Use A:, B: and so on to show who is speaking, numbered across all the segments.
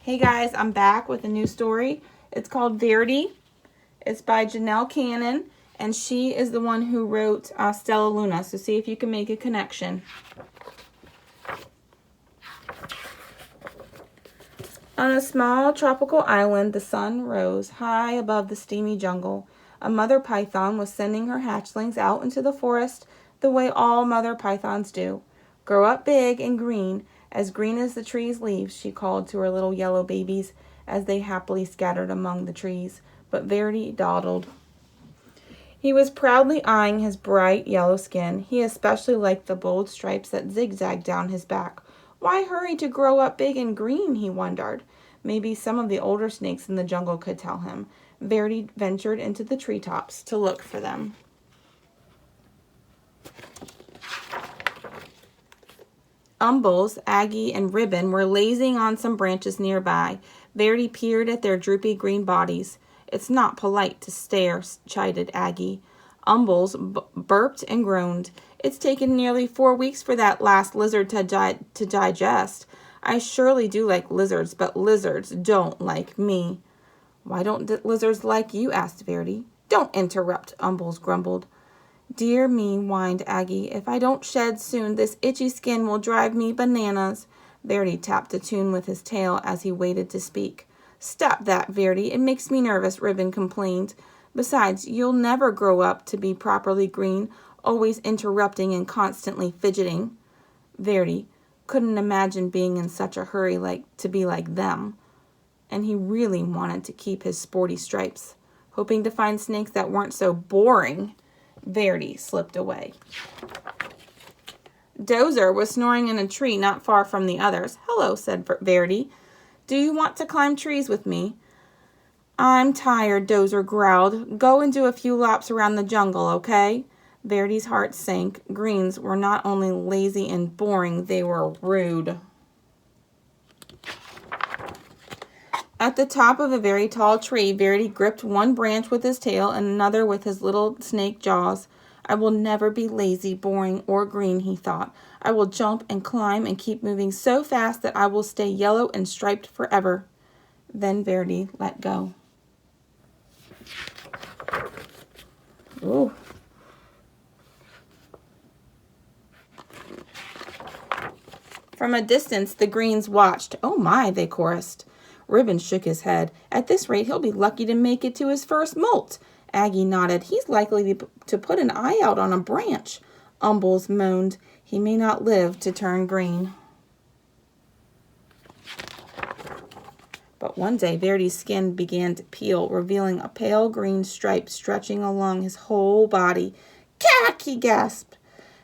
A: Hey guys, I'm back with a new story. It's called Verdi. It's by Janelle Cannon, and she is the one who wrote Stella Luna. So see if you can make a connection. On a small tropical island, the sun rose high above the steamy jungle. A mother python was sending her hatchlings out into the forest the way all mother pythons do. Grow up big and green as the tree's leaves, she called to her little yellow babies as they happily scattered among the trees. But Verdi dawdled. He was proudly eyeing his bright yellow skin. He especially liked the bold stripes that zigzagged down his back. Why hurry to grow up big and green, he wondered. Maybe some of the older snakes in the jungle could tell him. Verdi ventured into the treetops to look for them. Umbles, Aggie, and Ribbon were lazing on some branches nearby. Verdi peered at their droopy green bodies. It's not polite to stare, chided Aggie. Umbles burped and groaned. It's taken nearly 4 weeks for that last lizard to digest. I surely do like lizards, but lizards don't like me. Why don't lizards like you? Asked Verdi. Don't interrupt, Umbles grumbled. Dear me, whined Aggie. If I don't shed soon, this itchy skin will drive me bananas. Verdi tapped a tune with his tail as he waited to speak. Stop that, Verdi. It makes me nervous, Ribbon complained. Besides, you'll never grow up to be properly green, always interrupting and constantly fidgeting. Verdi couldn't imagine being in such a hurry to be like them, and he really wanted to keep his sporty stripes. Hoping to find snakes that weren't so boring, Verdi slipped away. Dozer was snoring in a tree not far from the others. Hello, said Verdi. Do you want to climb trees with me? I'm tired, Dozer growled. Go and do a few laps around the jungle, okay? Verdi's heart sank. Greens were not only lazy and boring, they were rude. At the top of a very tall tree, Verdi gripped one branch with his tail and another with his little snake jaws. I will never be lazy, boring, or green, he thought. I will jump and climb and keep moving so fast that I will stay yellow and striped forever. Then Verdi let go. Ooh. From a distance, the greens watched. Oh my, they chorused. Ribbon shook his head. At this rate, he'll be lucky to make it to his first molt. Aggie nodded. He's likely to put an eye out on a branch. Umbles moaned. He may not live to turn green. But one day, Verdi's skin began to peel, revealing a pale green stripe stretching along his whole body. Cack! He gasped.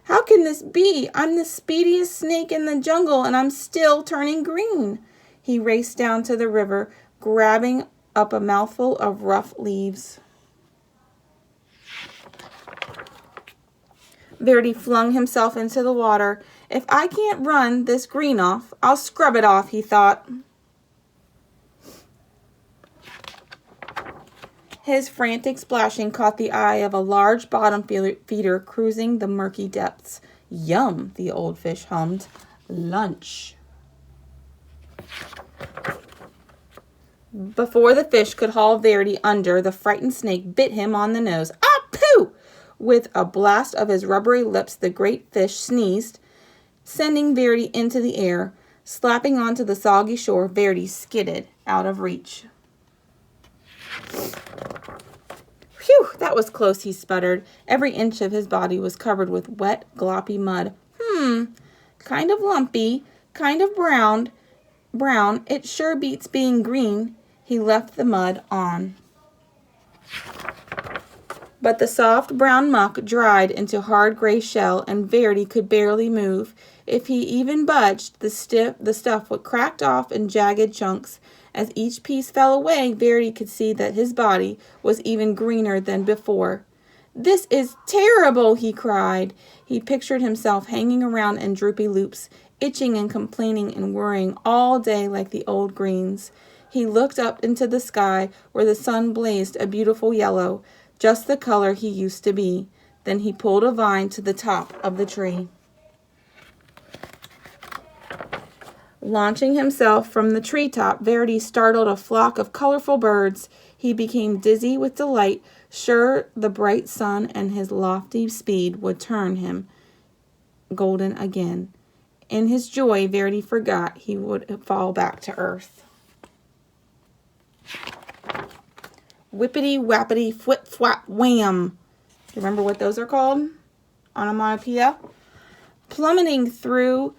A: How can this be? I'm the speediest snake in the jungle, and I'm still turning green. He raced down to the river, grabbing up a mouthful of rough leaves. Verdi flung himself into the water. If I can't run this green off, I'll scrub it off, he thought. His frantic splashing caught the eye of a large bottom feeder cruising the murky depths. Yum, the old fish hummed. Lunch. Before the fish could haul Verdi under, the frightened snake bit him on the nose. Ah, pooh! With a blast of his rubbery lips, the great fish sneezed, sending Verdi into the air. Slapping onto the soggy shore, Verdi skidded out of reach. Phew, that was close, he sputtered. Every inch of his body was covered with wet, gloppy mud. Kind of lumpy, kind of brown. It sure beats being green. He left the mud on. But the soft brown muck dried into hard gray shell, and Verdi could barely move. If he even budged, the stuff would cracked off in jagged chunks. As each piece fell away, Verdi could see that his body was even greener than before. This is terrible, he cried. He pictured himself hanging around in droopy loops, itching and complaining and worrying all day like the old greens. He looked up into the sky where the sun blazed a beautiful yellow, just the color he used to be. Then he pulled a vine to the top of the tree. Launching himself from the treetop, Verdi startled a flock of colorful birds. He became dizzy with delight, sure the bright sun and his lofty speed would turn him golden again. In his joy, Verdi forgot he would fall back to earth. Whippity whappity flip flap wham. Remember what those are called? Onomatopoeia. Plummeting through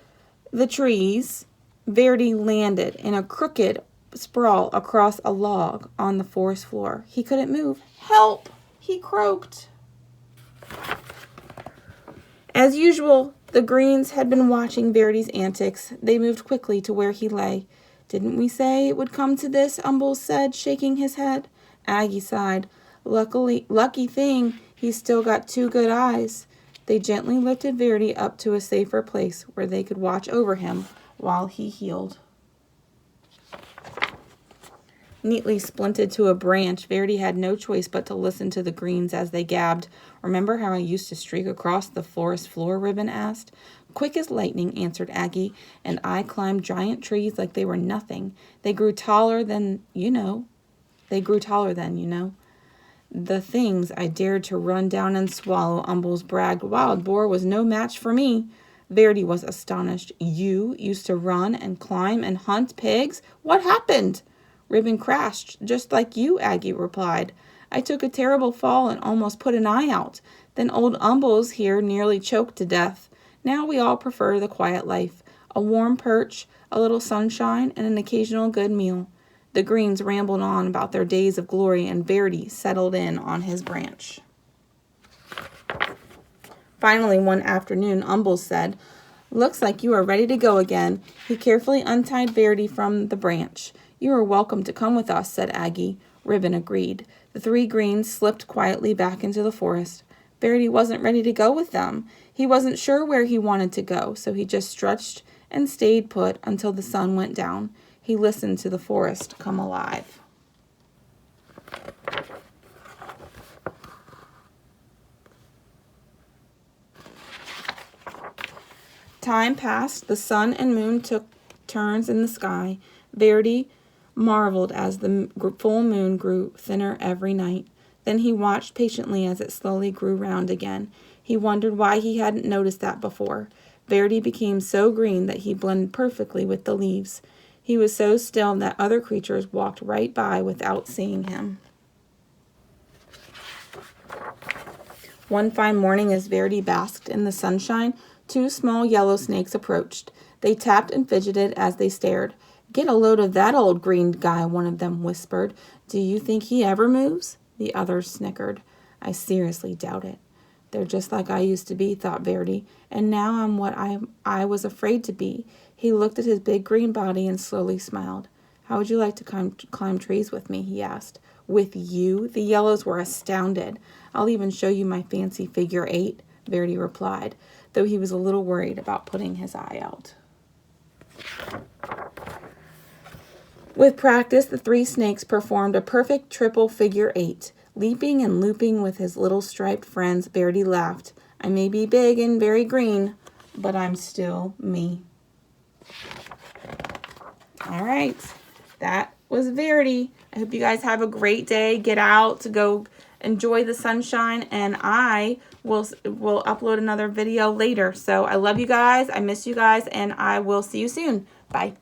A: the trees, Verdi landed in a crooked sprawl across a log on the forest floor. He couldn't move. Help! He croaked. As usual, the Greens had been watching Verdi's antics. They moved quickly to where he lay. Didn't we say it would come to this? Umbles said, shaking his head. Aggie sighed. Lucky thing, he's still got 2 good eyes. They gently lifted Verdi up to a safer place where they could watch over him while he healed. Neatly splinted to a branch, Verdi had no choice but to listen to the Greens as they gabbed. Remember how I used to streak across the forest floor, Ribbon asked. Quick as lightning, answered Aggie, and I climbed giant trees like they were nothing. They grew taller than, you know. The things I dared to run down and swallow, Umbles bragged. Wild Boar was no match for me. Verdi was astonished. You used to run and climb and hunt pigs? What happened? Ribbon crashed, just like you, Aggie replied. I took a terrible fall and almost put an eye out. Then old Umbles here nearly choked to death. Now we all prefer the quiet life. A warm perch, a little sunshine, and an occasional good meal. The Greens rambled on about their days of glory, and Verdi settled in on his branch. Finally, one afternoon, Umbles said, Looks like you are ready to go again. He carefully untied Verdi from the branch. You are welcome to come with us, said Aggie. Ribbon agreed. The 3 Greens slipped quietly back into the forest. Verdi wasn't ready to go with them. He wasn't sure where he wanted to go, so he just stretched and stayed put until the sun went down. He listened to the forest come alive. Time passed. The sun and moon took turns in the sky. Verdi marveled as the full moon grew thinner every night. Then he watched patiently as it slowly grew round again. He wondered why he hadn't noticed that before. Verdi became so green that he blended perfectly with the leaves. He was so still that other creatures walked right by without seeing him. One fine morning, as Verdi basked in the sunshine, 2 small yellow snakes approached. They tapped and fidgeted as they stared. Get a load of that old green guy, one of them whispered. Do you think he ever moves? The others snickered. I seriously doubt it. They're just like I used to be, thought Verdi, and now I'm what I was afraid to be. He looked at his big green body and slowly smiled. How would you like to climb trees with me, he asked. With you? The yellows were astounded. I'll even show you my fancy figure 8, Verdi replied, though he was a little worried about putting his eye out. With practice, the 3 snakes performed a perfect triple figure 8. Leaping and looping with his little striped friends, Verdi laughed. I may be big and very green, but I'm still me. All right, that was Verdi. I hope you guys have a great day. Get out to go enjoy the sunshine, and I will upload another video later. So I love you guys. I miss you guys, and I will see you soon. Bye.